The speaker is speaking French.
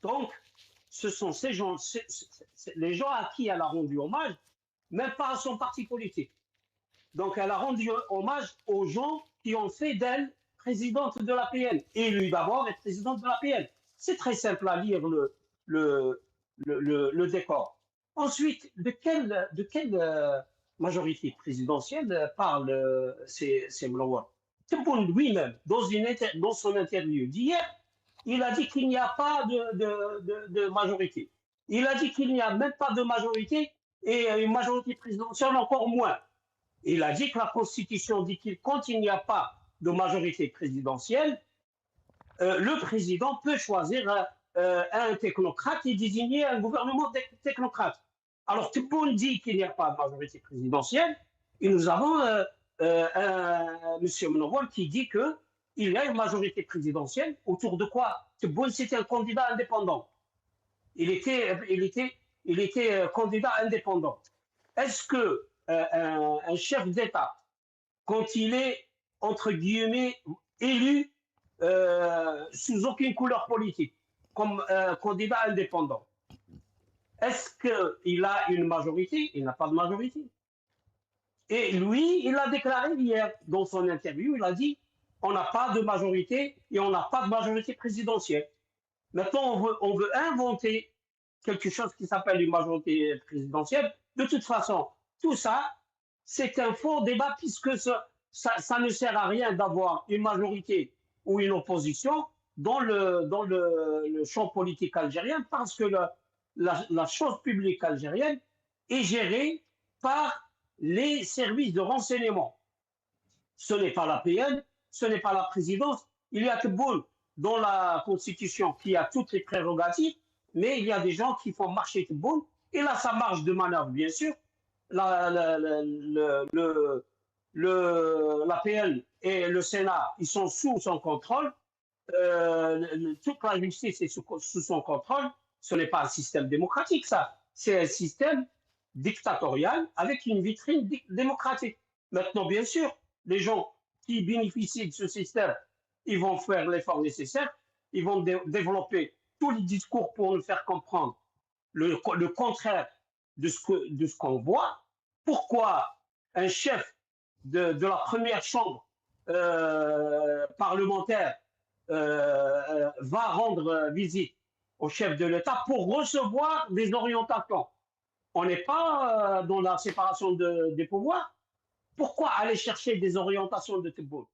Donc, ce sont ces gens, les gens à qui elle a rendu hommage, même pas à son parti politique. Donc, elle a rendu hommage aux gens qui ont fait d'elle présidente de l'APN, élue d'abord et présidente de l'APN. C'est très simple à lire le, le décor. Ensuite, de quelle majorité présidentielle parle ces Mlowa? Tebboune lui-même, dans son interview d'hier, il a dit qu'il n'y a pas de majorité. Il a dit qu'il n'y a même pas de majorité et une majorité présidentielle encore moins. Il a dit que la Constitution dit qu'il, quand il n'y a pas de majorité présidentielle, le président peut choisir un technocrate et désigner un gouvernement technocrate. Alors, Tebboune dit qu'il n'y a pas de majorité présidentielle, et nous avons M. Mnowal qui dit qu'il y a une majorité présidentielle. Autour de quoi? Tebboune, c'était un candidat indépendant. Il était candidat indépendant. Est-ce que un chef d'État, quand il est, entre guillemets, élu sous aucune couleur politique, comme candidat indépendant, est-ce qu'il a une majorité? Il n'a pas de majorité. Et lui, il a déclaré hier, dans son interview, il a dit on n'a pas de majorité et on n'a pas de majorité présidentielle. Maintenant, on veut inventer quelque chose qui s'appelle une majorité présidentielle. De toute façon, tout ça, c'est un faux débat puisque ça ne sert à rien d'avoir une majorité ou une opposition dans le champ politique algérien parce que la chose publique algérienne est gérée par les services de renseignement. Ce n'est pas l'APN, ce n'est pas la présidence. Il y a Tebboune dans la Constitution qui a toutes les prérogatives, mais il y a des gens qui font marcher Tebboune. Et là, ça marche de manœuvre, bien sûr. L'APN et le Sénat, ils sont sous son contrôle. Toute la justice est sous son contrôle. Ce n'est pas un système démocratique, ça. C'est un système dictatorial avec une vitrine démocratique. Maintenant, bien sûr, les gens qui bénéficient de ce système, ils vont faire l'effort nécessaire, ils vont développer tous les discours pour nous faire comprendre le contraire de ce qu'on voit. Pourquoi un chef de la première chambre parlementaire va rendre visite au chef de l'État pour recevoir des orientations? On n'est pas dans la séparation des pouvoirs. Pourquoi aller chercher des orientations de Tebboune?